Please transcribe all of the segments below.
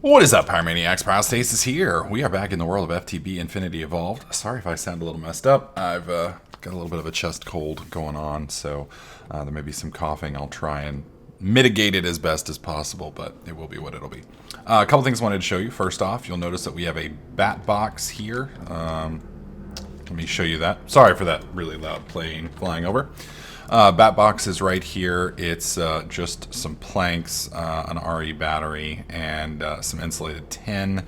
What is up, Pyromaniacs? Pyrostasis here. We are back in the world of FTB Infinity Evolved. Sorry if I sound a little messed up. I've got a little bit of a chest cold going on, so there may be some coughing. I'll try and mitigate it as best as possible, but it will be what it'll be. A couple things I wanted to show you. First off, you'll notice that we have a bat box here. Let me show you that. Sorry for that really loud plane flying over. Bat box is right here. It's just some planks, an RE battery, and some insulated tin.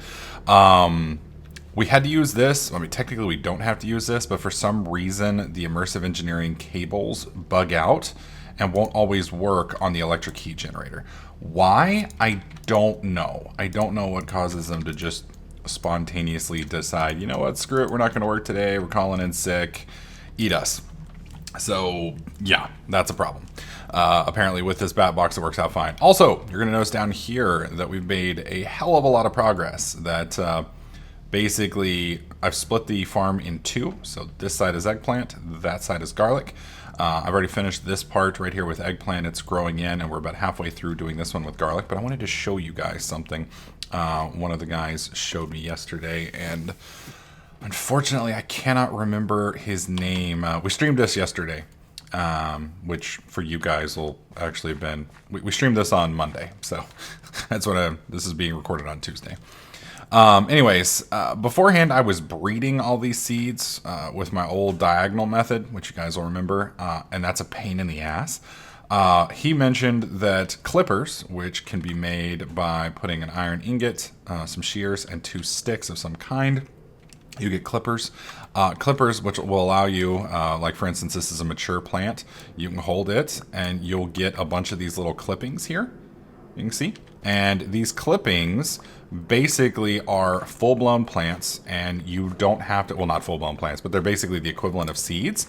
We had to use this. I mean, technically we don't have to use this, but for some reason the immersive engineering cables bug out and won't always work on the electric heat generator. Why? I don't know. I don't know what causes them to just spontaneously decide, you know what, screw it, we're not going to work today, we're calling in sick, eat us. So yeah, that's a problem. Apparently with this bat box it works out fine. Also, you're going to notice down here that we've made a hell of a lot of progress. That basically I've split the farm in two. So this side is eggplant, that side is garlic. I've already finished this part right here with eggplant. It's growing in, and we're about halfway through doing this one with garlic. But I wanted to show you guys something. One of the guys showed me yesterday, and unfortunately, I cannot remember his name. We streamed this yesterday, which for you guys will actually have been... We streamed this on Monday, so that's what this is being recorded on Tuesday. Anyways, beforehand, I was breeding all these seeds with my old diagonal method, which you guys will remember, and that's a pain in the ass. He mentioned that clippers, which can be made by putting an iron ingot, some shears, and 2 sticks of some kind. You get clippers. Clippers, which will allow you, like for instance, this is a mature plant. You can hold it, and you'll get a bunch of these little clippings here. You can see. And these clippings basically are full-blown plants, and you don't have to, well, not full-blown plants, but they're basically the equivalent of seeds.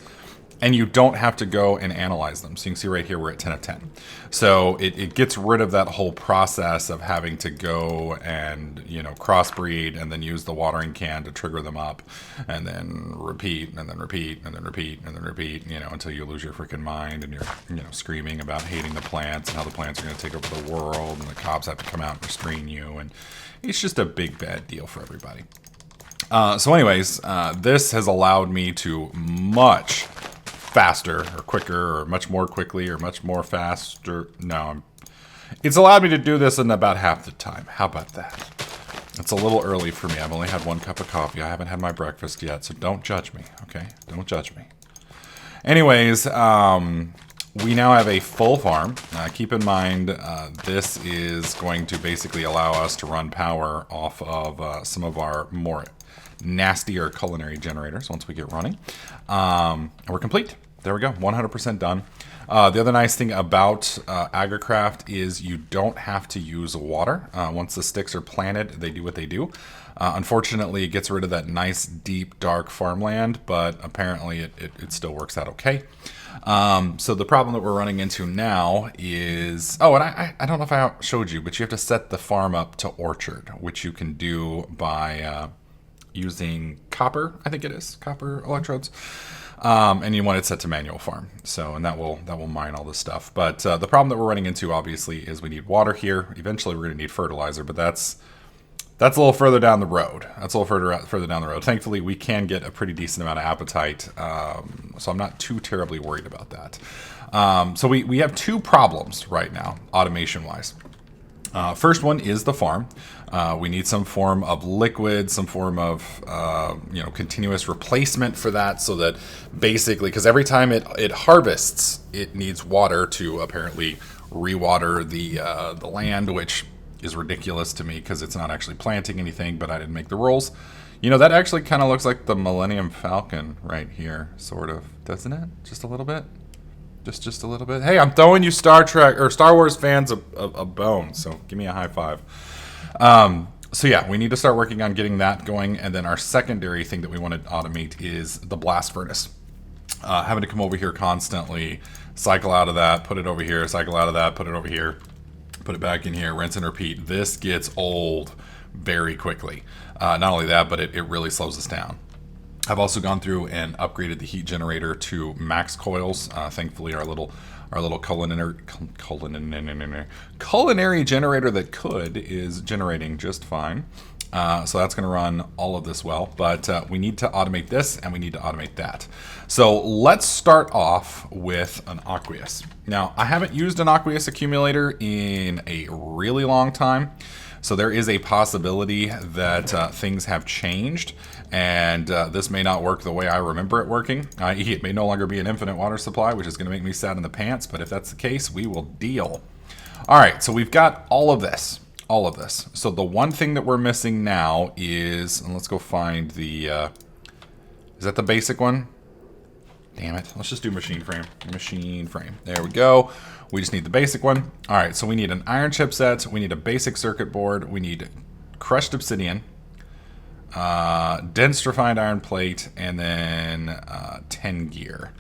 And you don't have to go and analyze them. So you can see right here we're at 10 of 10. So it gets rid of that whole process of having to go and, you know, crossbreed and then use the watering can to trigger them up and then repeat and then repeat and then repeat and then repeat, you know, until you lose your freaking mind and you're, you know, screaming about hating the plants and how the plants are going to take over the world and the cops have to come out and restrain you. And it's just a big bad deal for everybody. So anyways, this has allowed me to much faster or quicker or much more quickly or much more faster. No, it's allowed me to do this in about half the time. How about that? It's a little early for me. I've only had 1 cup of coffee. I haven't had my breakfast yet, so don't judge me, okay? Don't judge me. Anyways, we now have a full farm. Keep in mind, this is going to basically allow us to run power off of some of our more nastier culinary generators once we get running. And we're complete. There we go, 100% done. The other nice thing about AgriCraft is you don't have to use water. Once the sticks are planted, they do what they do. Unfortunately, it gets rid of that nice, deep, dark farmland, but apparently it still works out okay. So the problem that we're running into now is... Oh, and I don't know if I showed you, but you have to set the farm up to orchard, which you can do by... using copper, I think it is, copper electrodes. And you want it set to manual farm. So, and that will mine all this stuff. But the problem that we're running into, obviously, is we need water here. Eventually, we're going to need fertilizer, but that's a little further down the road. That's a little further down the road. Thankfully, we can get a pretty decent amount of appetite, so I'm not too terribly worried about that. So we have 2 problems right now, automation-wise. First one is the farm. We need some form of liquid, some form of continuous replacement for that, so that basically, because every time it harvests, it needs water to apparently rewater the land, which is ridiculous to me because it's not actually planting anything. But I didn't make the rules. You know, that actually kind of looks like the Millennium Falcon right here, sort of, doesn't it? Just a little bit. Just a little bit. Hey, I'm throwing you Star Trek or Star Wars fans a bone, so give me a high five. So yeah, we need to start working on getting that going, and then our secondary thing that we want to automate is the blast furnace. Having to come over here constantly, cycle out of that, put it over here, cycle out of that, put it over here, put it back in here, rinse and repeat. This gets old very quickly. Not only that, but it really slows us down. I've also gone through and upgraded the heat generator to max coils. Thankfully, our little our little culinary generator that could is generating just fine. So that's going to run all of this well, but we need to automate this and we need to automate that. So let's start off with an Aqueous. Now, I haven't used an Aqueous Accumulator in a really long time, so there is a possibility that things have changed and this may not work the way I remember it working. I.e., it may no longer be an infinite water supply, which is going to make me sad in the pants, but if that's the case, we will deal. All right, so we've got all of this. So the one thing that we're missing now is, and let's go find the, is that the basic one? Damn it. Let's just do machine frame. Machine frame. There we go. We just need the basic one. All right, so we need an iron chipset. We need a basic circuit board. We need crushed obsidian, dense refined iron plate, and then 10 gear.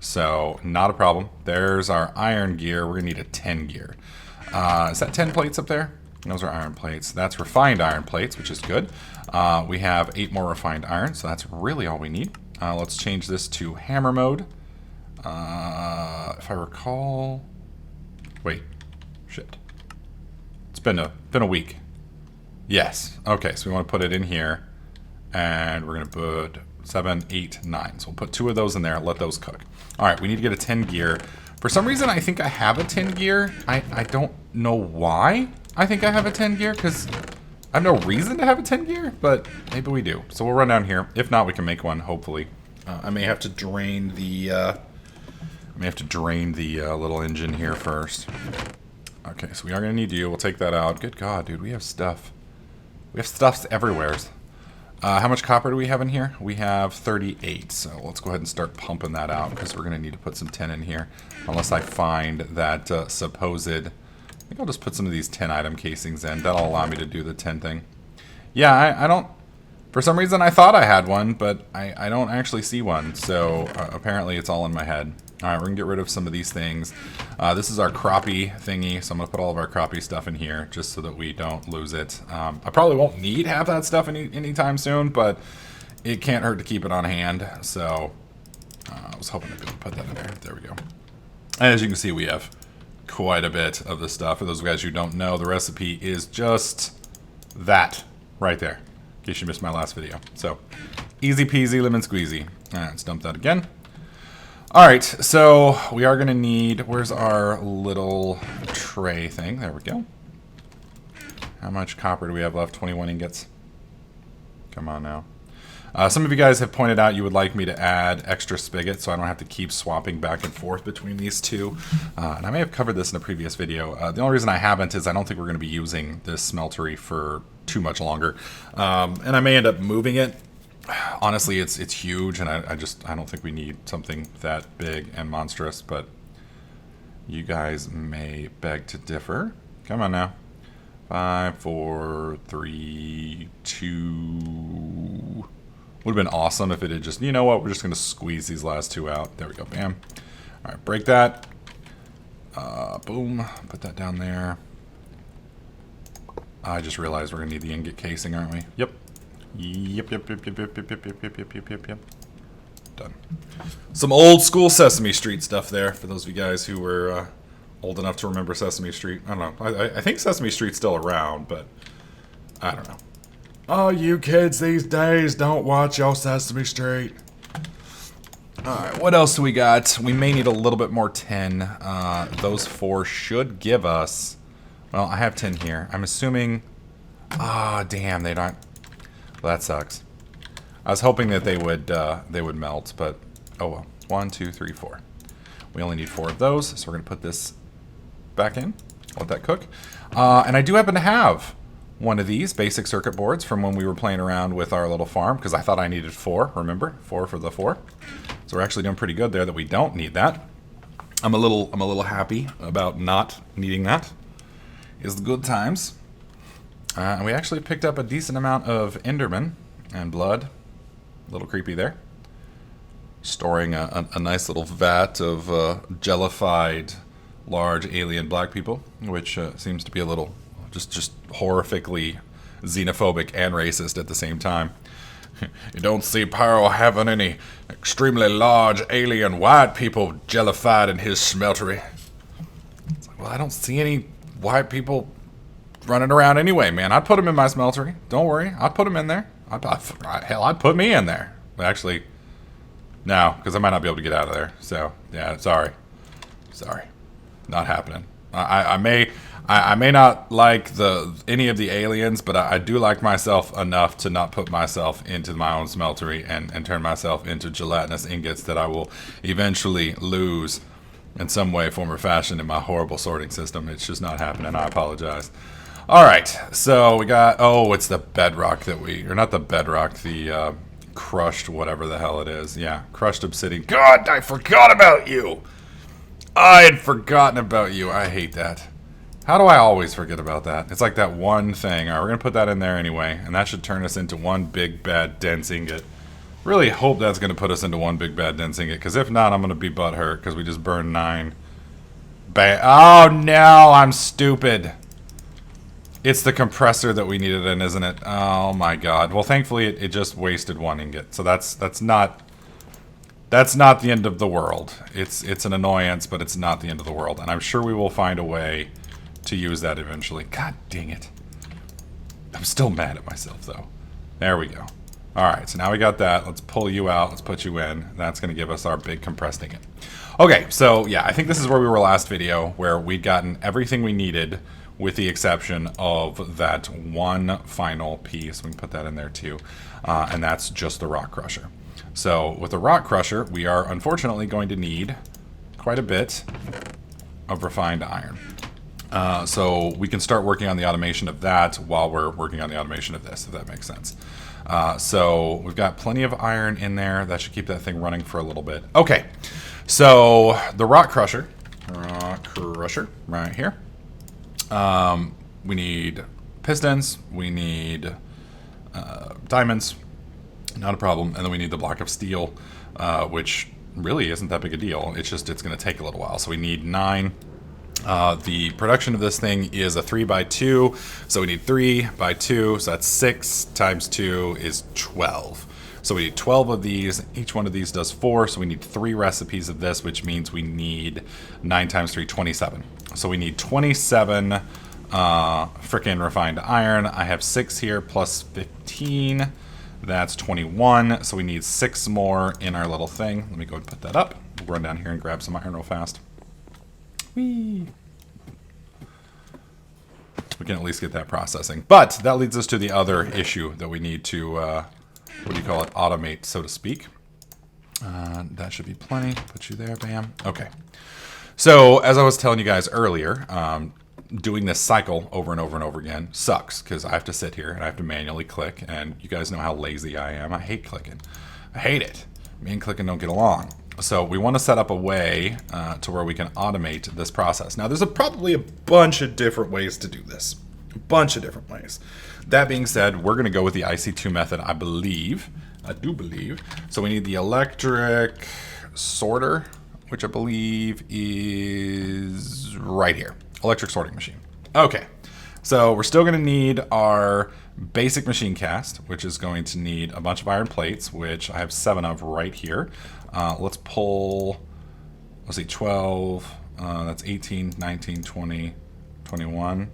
So not a problem. There's our iron gear. We're going to need a 10 gear. Is that 10 plates up there? Those are iron plates. That's refined iron plates, which is good. We have 8 more refined iron, so that's really all we need. Let's change this to hammer mode. If I recall... Wait. Shit. It's been a week. Yes. Okay, so we want to put it in here. And we're going to put 7, 8, 9. So we'll put 2 of those in there and let those cook. All right, we need to get a 10 gear. For some reason, I think I have a 10 gear. I don't know why I think I have a 10 gear, because I have no reason to have a 10 gear, but maybe we do. So we'll run down here. If not, we can make one, hopefully. I may have to drain the little engine here first. Okay, so we are going to need you. We'll take that out. Good God, dude, we have stuff. We have stuffs everywhere. How much copper do we have in here? We have 38, so let's go ahead and start pumping that out, because we're going to need to put some tin in here, unless I find that supposed... I think I'll just put some of these 10 item casings in. That'll allow me to do the 10 thing. Yeah, I don't... For some reason I thought I had one, but I don't actually see one. So apparently it's all in my head. Alright, we're going to get rid of some of these things. This is our crappie thingy, so I'm going to put all of our crappie stuff in here just so that we don't lose it. I probably won't need half that stuff anytime soon, but it can't hurt to keep it on hand. So I was hoping to be able to put that in there. There we go. And as you can see, we have quite a bit of the stuff. For those guys who don't know, the recipe is just that right there, in case you missed my last video. So easy peasy lemon squeezy. Let's dump that again. All right, so we are going to need, where's our little tray thing? There we go. How much copper do we have left? 21 ingots. Come on now. Some of you guys have pointed out you would like me to add extra spigots so I don't have to keep swapping back and forth between these two. And I may have covered this in a previous video. The only reason I haven't is I don't think we're going to be using this smeltery for too much longer. And I may end up moving it. Honestly, it's huge, and I don't think we need something that big and monstrous, but you guys may beg to differ. Come on now. 5, 4, 3, 2... Would have been awesome if it had just, you know what, we're just going to squeeze these last 2 out. There we go, bam. All right, break that. Boom, put that down there. I just realized we're going to need the ingot casing, aren't we? Yep. Yep. Done. Some old school Sesame Street stuff there for those of you guys who were old enough to remember Sesame Street. I don't know. I think Sesame Street's still around, but I don't know. Oh, you kids these days don't watch your Sesame Street. Alright, what else do we got? We may need a little bit more tin. Those 4 should give us... Well, I have 10 here. I'm assuming... Ah, damn, they don't... Well, that sucks. I was hoping that they would melt, but... Oh well. 1, 2, 3, 4. We only need 4 of those, so we're going to put this back in. Let that cook. And I do happen to have one of these basic circuit boards from when we were playing around with our little farm, because I thought I needed 4, remember? 4 for the 4. So we're actually doing pretty good there that we don't need that. I'm a little happy about not needing that. It's the good times. And we actually picked up a decent amount of Enderman and blood. A little creepy there. Storing a nice little vat of jellified large alien black people, which seems to be a little just horrifically xenophobic and racist at the same time. You don't see Pyro having any extremely large alien white people jellified in his smeltery. It's like, well, I don't see any white people running around anyway, man. I'd put them in my smeltery. Don't worry. I'd put them in there. Hell, I'd put me in there. But actually, no, because I might not be able to get out of there. So, yeah, sorry. Not happening. I may not like any of the aliens, but I do like myself enough to not put myself into my own smeltery and turn myself into gelatinous ingots that I will eventually lose in some way, form, or fashion in my horrible sorting system. It's just not happening. I apologize. All right, so we got, it's the bedrock or not the bedrock, the crushed whatever the hell it is. Yeah, crushed obsidian. God, I forgot about you. I had forgotten about you. I hate that. How do I always forget about that? It's like that one thing. All right, we're going to put that in there anyway, and that should turn us into one big, bad, dense ingot. Really hope that's going to put us into one big, bad, dense ingot, because if not, I'm going to be butthurt, because we just burned 9. Oh, no, I'm stupid. It's the compressor that we needed in, isn't it? Oh, my God. Well, thankfully, it just wasted 1 ingot, so that's not the end of the world. It's an annoyance, but it's not the end of the world, and I'm sure we will find a way to use that eventually. God dang it. I'm still mad at myself, though. There we go. Alright, so now we got that. Let's pull you out. Let's put you in. That's going to give us our big compressed ingot. Okay, so yeah, I think this is where we were last video, where we'd gotten everything we needed with the exception of that one final piece. We can put that in there too. And that's just the rock crusher. So with the rock crusher, we are unfortunately going to need quite a bit of refined iron. So we can start working on the automation of that while we're working on the automation of this, if that makes sense. So we've got plenty of iron in there. That should keep that thing running for a little bit. Okay, so the rock crusher right here. We need pistons, we need diamonds, not a problem, and then we need the block of steel, which really isn't that big a deal. It's going to take a little while. So we need 9. The production of this thing is a 3x2, so we need 3x2, so that's 6 times 2 is 12. So we need 12 of these. Each one of these does 4, so we need 3 recipes of this, which means we need 9 times 3, 27. So we need 27 frickin' refined iron. I have 6 here plus 15. That's 21, so we need 6 more in our little thing. Let me go and put that up. We'll run down here and grab some iron real fast. Whee! We can at least get that processing. But that leads us to the other issue that we need to, what do you call it, automate, so to speak. That should be plenty. Put you there, bam. Okay. So, as I was telling you guys earlier, doing this cycle over and over and over again sucks, because I have to sit here and I have to manually click, and you guys know how lazy I am. I hate clicking. I hate it. Me and clicking don't get along. So we want to set up a way to where we can automate this process. Now, there's probably a bunch of different ways to do this. A bunch of different ways. That being said, we're going to go with the IC2 method, I do believe. So we need the electric sorter, which I believe is right here. Electric sorting machine. Okay. So we're still going to need our basic machine cast, which is going to need a bunch of iron plates, which I have 7 of right here. Let's pull, let's see, 12, that's 18, 19, 20, 21.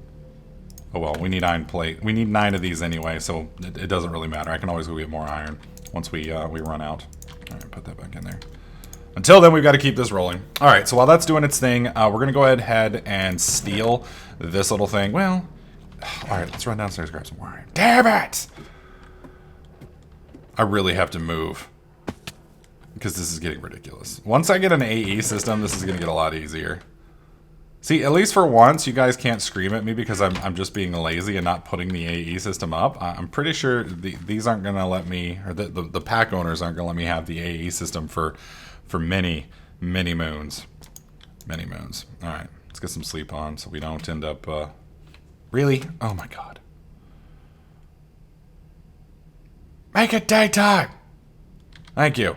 Oh well, we need iron plate. We need 9 of these anyway, so it doesn't really matter. I can always go get more iron once we run out. All right, put that back in there. Until then, we've got to keep this rolling. All right, so while that's doing its thing, we're going to go ahead and steal this little thing. Well, all right, let's run downstairs and grab some more iron. Damn it! I really have to move, because this is getting ridiculous. Once I get an AE system, this is going to get a lot easier. See, at least for once, you guys can't scream at me because I'm just being lazy and not putting the AE system up. I'm pretty sure these aren't going to let me, or the pack owners aren't going to let me have the AE system for many, many moons. Many moons. All right, let's get some sleep on so we don't end up... Really? Oh my god. Make it daytime! Thank you.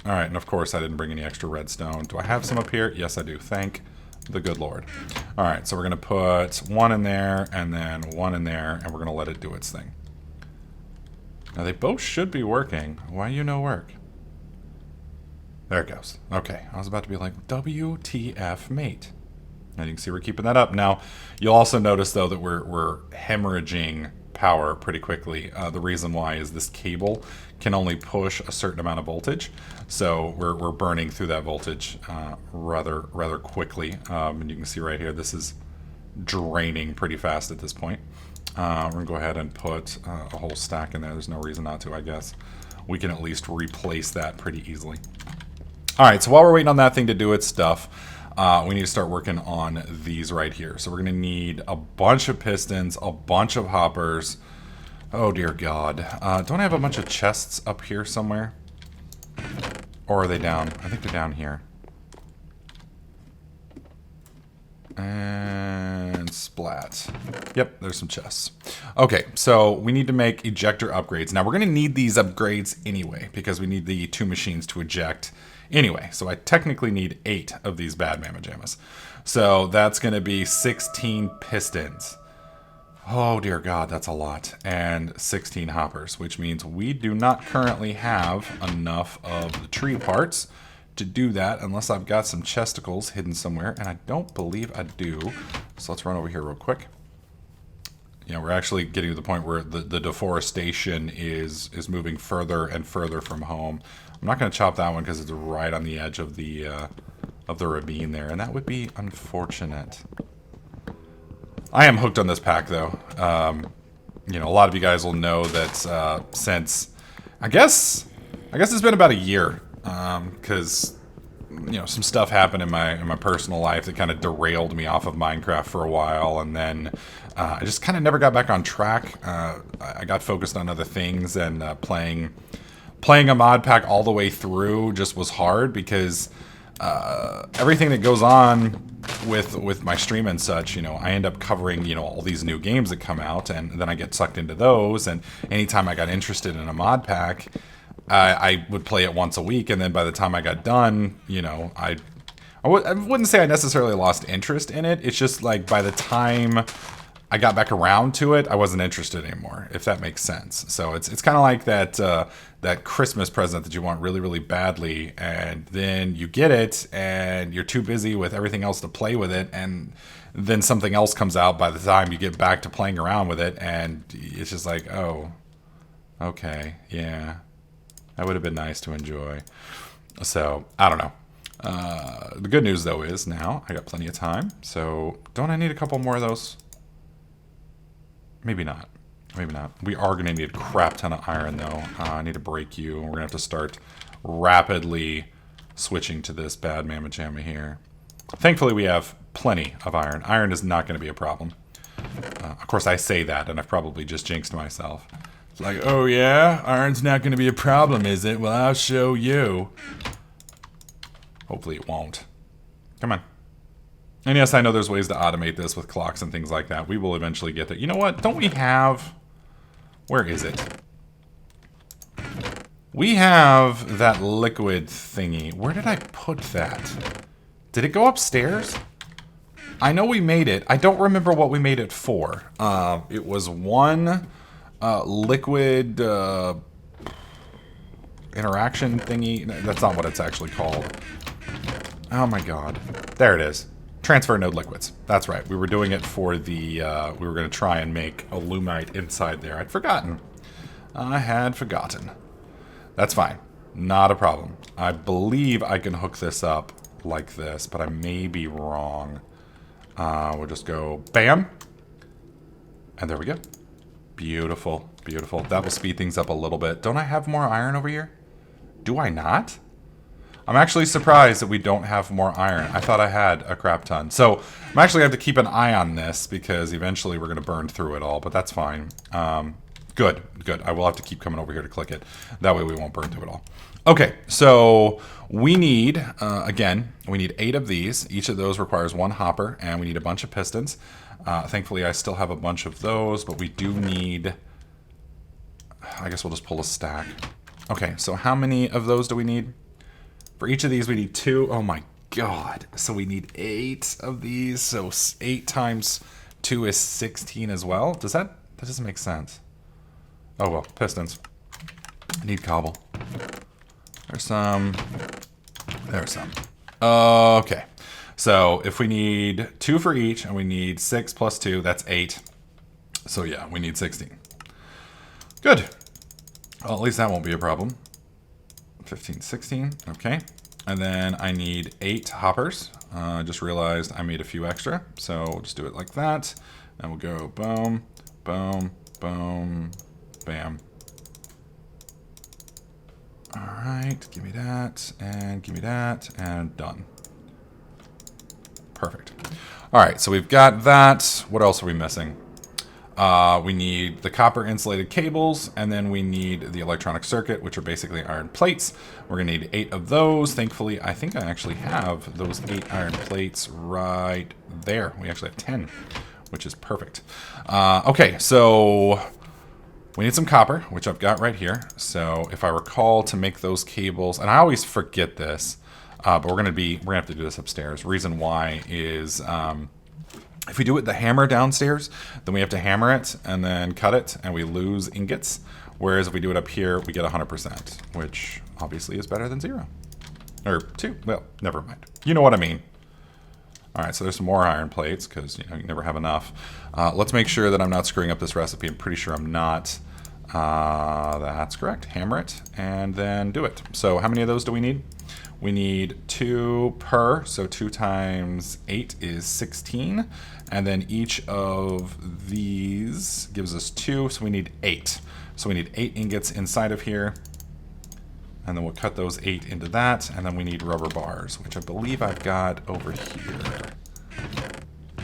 Alright, and of course I didn't bring any extra redstone. Do I have some up here? Yes, I do. Thank the good Lord. Alright, so we're going to put 1 in there, and then 1 in there, and we're going to let it do its thing. Now they both should be working. Why you no work? There it goes. Okay, I was about to be like, WTF, mate. And you can see we're keeping that up. Now, you'll also notice, though, that we're hemorrhaging power pretty quickly. The reason why is this cable can only push a certain amount of voltage. So we're burning through that voltage rather quickly. And you can see right here, this is draining pretty fast at this point. We're going to go ahead and put a whole stack in there. There's no reason not to, I guess. We can at least replace that pretty easily. All right, so while we're waiting on that thing to do its stuff, we need to start working on these right here. So we're going to need a bunch of pistons, a bunch of hoppers. Oh, dear God. Don't I have a bunch of chests up here somewhere? Or are they down? I think they're down here. And splat. Yep, there's some chests. Okay, so we need to make ejector upgrades. Now, we're going to need these upgrades anyway, because we need the 2 machines to eject anyway. So I technically need 8 of these bad mamma jammas. So that's going to be 16 pistons. Oh, dear God, that's a lot. And 16 hoppers, which means we do not currently have enough of the tree parts to do that unless I've got some chesticles hidden somewhere, and I don't believe I do. So let's run over here real quick. Yeah, we're actually getting to the point where the deforestation is moving further and further from home. I'm not going to chop that one because it's right on the edge of the ravine there, and that would be unfortunate. I am hooked on this pack, though. You know, a lot of you guys will know that since I guess it's been about a year. Because, you know, some stuff happened in my personal life that kind of derailed me off of Minecraft for a while, and then I just kind of never got back on track. I got focused on other things, and playing a mod pack all the way through just was hard because everything that goes on with my stream and such, you know, I end up covering, you know, all these new games that come out, and then I get sucked into those, and anytime I got interested in a mod pack, I would play it once a week, and then by the time I got done, you know, I wouldn't say I necessarily lost interest in it. It's just like by the time I got back around to it, I wasn't interested anymore, if that makes sense. So it's kind of like that Christmas present that you want really, really badly, and then you get it, and you're too busy with everything else to play with it, and then something else comes out by the time you get back to playing around with it, and it's just like, oh, okay, yeah. That would have been nice to enjoy. So, I don't know. The good news, though, is now I got plenty of time. So, don't I need a couple more of those? Maybe not. Maybe not. We are going to need a crap ton of iron, though. I need to break you. We're going to have to start rapidly switching to this bad mamma jamma here. Thankfully, we have plenty of iron. Iron is not going to be a problem. Of course, I say that, and I've probably just jinxed myself. It's like, oh yeah? Iron's not going to be a problem, is it? Well, I'll show you. Hopefully it won't. Come on. And yes, I know there's ways to automate this with clocks and things like that. We will eventually get there. You know what? Don't we have... Where is it? We have that liquid thingy. Where did I put that? Did it go upstairs? I know we made it. I don't remember what we made it for. It was one... liquid interaction thingy. That's not what it's actually called. Oh my God. There it is. Transfer node liquids. That's right. We were doing it for the, we were going to try and make a lumite inside there. I'd forgotten. I had forgotten. That's fine. Not a problem. I believe I can hook this up like this, but I may be wrong. We'll just go bam. And there we go. Beautiful, beautiful. That will speed things up a little bit. Don't I have more iron over here? Do I not? I'm actually surprised that we don't have more iron. I thought I had a crap ton. So I'm actually going to have to keep an eye on this because eventually we're going to burn through it all, but that's fine. Good, good. I will have to keep coming over here to click it. That way we won't burn through it all. Okay, so we need, again, we need 8 of these. Each of those requires 1 hopper, and we need a bunch of pistons. Thankfully, I still have a bunch of those, but we do need... I guess we'll just pull a stack. Okay, so how many of those do we need? For each of these, we need 2. Oh my God. So we need 8 of these. So 8 times 2 is 16 as well. That doesn't make sense. Oh well, pistons. I need cobble. There's some. There's some. Okay. So if we need 2 for each, and we need 6 plus 2, that's 8. So yeah, we need 16. Good. Well, at least that won't be a problem. 15, 16. Okay. And then I need 8 hoppers. I just realized I made a few extra. So we'll just do it like that. And we'll go boom, boom, boom, bam. All right, give me that, and done. Perfect. All right, so we've got that. What else are we missing? We need the copper insulated cables, and then we need the electronic circuit, which are basically iron plates. We're gonna need 8 of those. Thankfully, I think I actually have those 8 iron plates right there. We actually have 10, which is perfect. Okay, so we need some copper, which I've got right here. So if I recall to make those cables, and I always forget this, but we're gonna have to do this upstairs. Reason why is if we do it with the hammer downstairs, then we have to hammer it and then cut it, and we lose ingots. Whereas if we do it up here, we get 100%, which obviously is better than 0 or 2. Well, never mind. You know what I mean. All right, so there's some more iron plates because you never have enough. Let's make sure that I'm not screwing up this recipe. I'm pretty sure I'm not. That's correct. Hammer it and then do it. So how many of those do we need? We need 2 per, so 2 times 8 is 16. And then each of these gives us 2, so we need 8. So we need 8 ingots inside of here. And then we'll cut those 8 into that. And then we need rubber bars, which I believe I've got over here.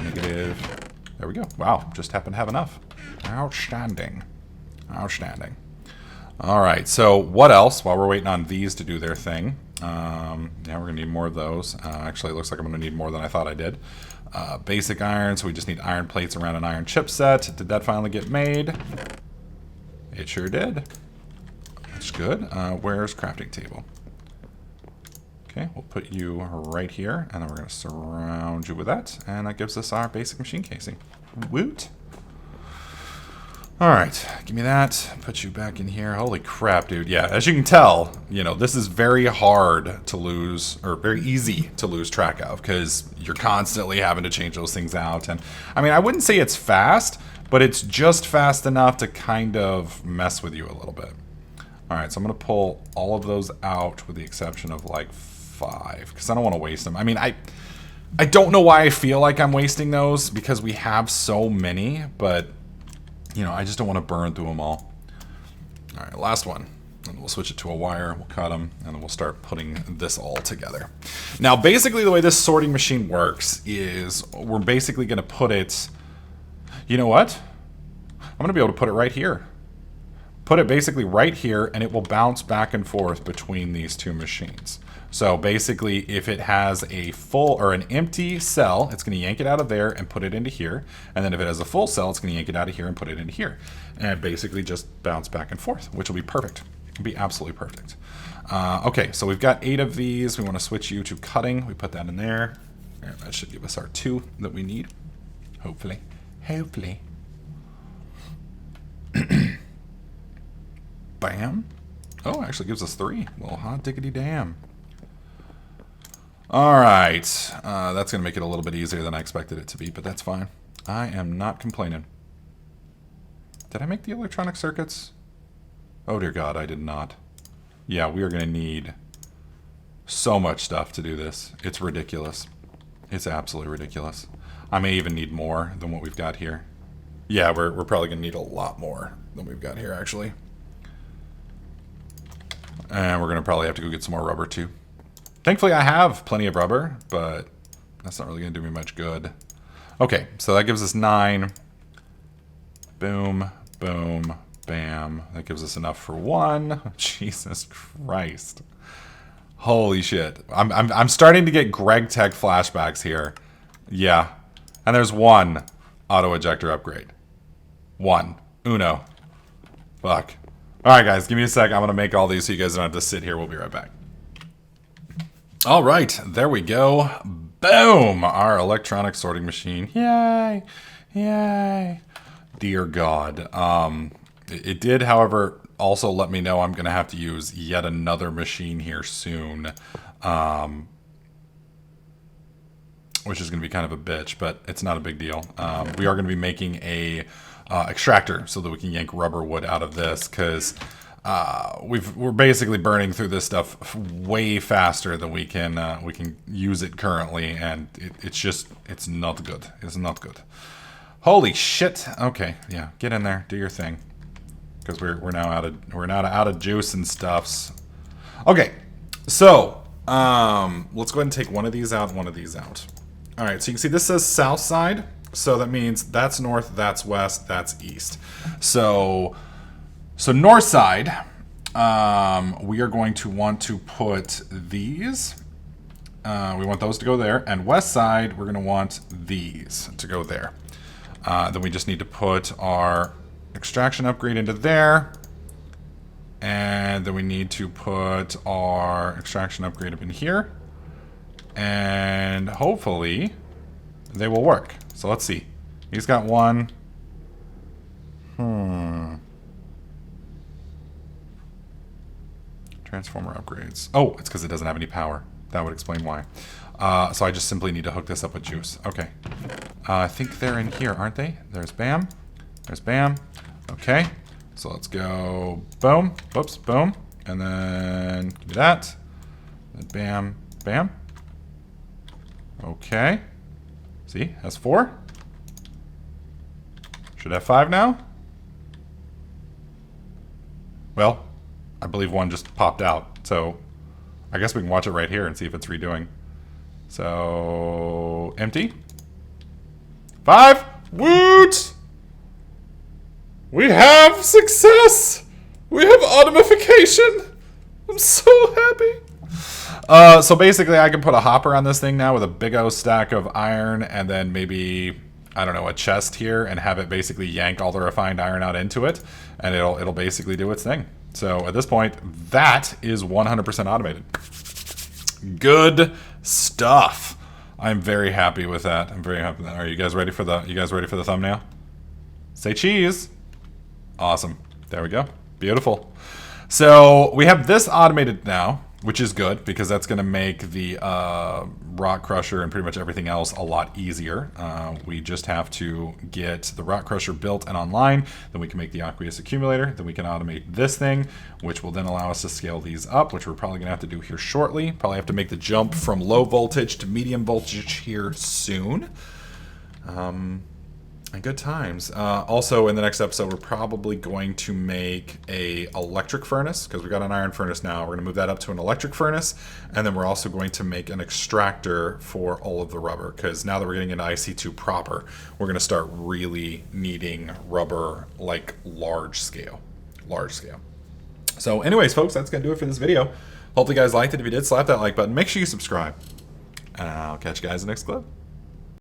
Negative. There we go. Wow, just happened to have enough. Outstanding. Outstanding. All right, so what else while we're waiting on these to do their thing? Yeah, we're gonna need more of those. Actually, it looks like I'm gonna need more than I thought I did. Basic iron, so we just need iron plates around an iron chipset. Did that finally get made? It sure did. That's good. Where's crafting table? Okay, we'll put you right here, and then we're gonna surround you with that, and that gives us our basic machine casing. Woot! All right, give me that. Put you back in here. Holy crap, dude. Yeah, as you can tell, this is very hard to lose, or very easy to lose track of, because you're constantly having to change those things out. And I mean, I wouldn't say it's fast, but it's just fast enough to kind of mess with you a little bit. All right, so I'm gonna pull all of those out with the exception of like 5, because I don't want to waste them. I mean, I don't know why I feel like I'm wasting those, because we have so many, but I just don't want to burn through them all. All right, last one. And we'll switch it to a wire, we'll cut them, and then we'll start putting this all together. Now, basically the way this sorting machine works is we're basically going to put it... You know what? I'm going to be able to put it right here. Put it basically right here, and it will bounce back and forth between these 2 machines. So basically, if it has a full or an empty cell, it's going to yank it out of there and put it into here. And then if it has a full cell, it's going to yank it out of here and put it into here. And basically just bounce back and forth, which will be perfect. It'll be absolutely perfect. Okay, so we've got 8 of these. We want to switch you to cutting. We put that in there. And that should give us our 2 that we need. Hopefully. Hopefully. Bam. Oh, actually gives us 3. Well, hot diggity damn. All right, that's gonna make it a little bit easier than I expected it to be, but that's fine. I am not complaining. Did I make the electronic circuits? Oh dear God, I did not. Yeah, we are gonna need so much stuff to do this. It's ridiculous. It's absolutely ridiculous. I may even need more than what we've got here. Yeah, we're probably gonna need a lot more than we've got here, actually. And we're gonna probably have to go get some more rubber too. Thankfully, I have plenty of rubber, but that's not really going to do me much good. Okay, so that gives us 9. Boom, boom, bam. That gives us enough for 1. Jesus Christ. Holy shit. I'm starting to get Greg Tech flashbacks here. Yeah. And there's 1 auto ejector upgrade. 1. Uno. Fuck. All right, guys, give me a sec. I'm going to make all these so you guys don't have to sit here. We'll be right back. All right, there we go. Boom! Our electronic sorting machine. Yay! Yay! Dear God. It did, however, also let me know I'm going to have to use yet another machine here soon, which is going to be kind of a bitch, but it's not a big deal. We are going to be making a extractor so that we can yank rubber wood out of this, because we're basically burning through this stuff way faster than we can use it currently, and it's not good. It's not good. Holy shit! Okay, yeah, get in there, do your thing, because we're now out of juice and stuffs. Okay, so let's go ahead and take one of these out, one of these out. All right, so you can see this says south side, so that means that's north, that's west, that's east. So north side, we are going to want to put these. We want those to go there, and west side, we're going to want these to go there. Then we just need to put our extraction upgrade into there, and then we need to put our extraction upgrade up in here, and hopefully they will work. So let's see. He's got one. Transformer upgrades. Oh, it's because it doesn't have any power. That would explain why. So I just simply need to hook this up with juice. Okay. I think they're in here, aren't they? There's bam. There's bam. Okay. So let's go boom. Whoops. Boom. And then do that. Then bam. Bam. Okay. See? Has 4. Should have 5 now. Well, I believe one just popped out. So I guess we can watch it right here and see if it's redoing. So empty. 5. Woot! We have success! We have automification! I'm so happy! So basically I can put a hopper on this thing now with a big O stack of iron, and then maybe, I don't know, a chest here, and have it basically yank all the refined iron out into it, and it'll basically do its thing. So at this point, that is 100% automated. Good stuff. I'm very happy with that. I'm very happy with that. Are you guys ready for the thumbnail? Say cheese. Awesome. There we go. Beautiful. So we have this automated now, which is good because that's going to make the rock crusher and pretty much everything else a lot easier. We just have to get the rock crusher built and online. Then we can make the Aqueous Accumulator. Then we can automate this thing, which will then allow us to scale these up, which we're probably going to have to do here shortly. Probably have to make the jump from low voltage to medium voltage here soon. And good times. Also, in the next episode, we're probably going to make a electric furnace, because we got an iron furnace now. We're going to move that up to an electric furnace, and then we're also going to make an extractor for all of the rubber, because now that we're getting into IC2 proper, we're going to start really needing rubber, like large scale. Large scale. So anyways, folks, that's going to do it for this video. Hopefully you guys liked it. If you did, slap that like button. Make sure you subscribe. And I'll catch you guys in the next clip.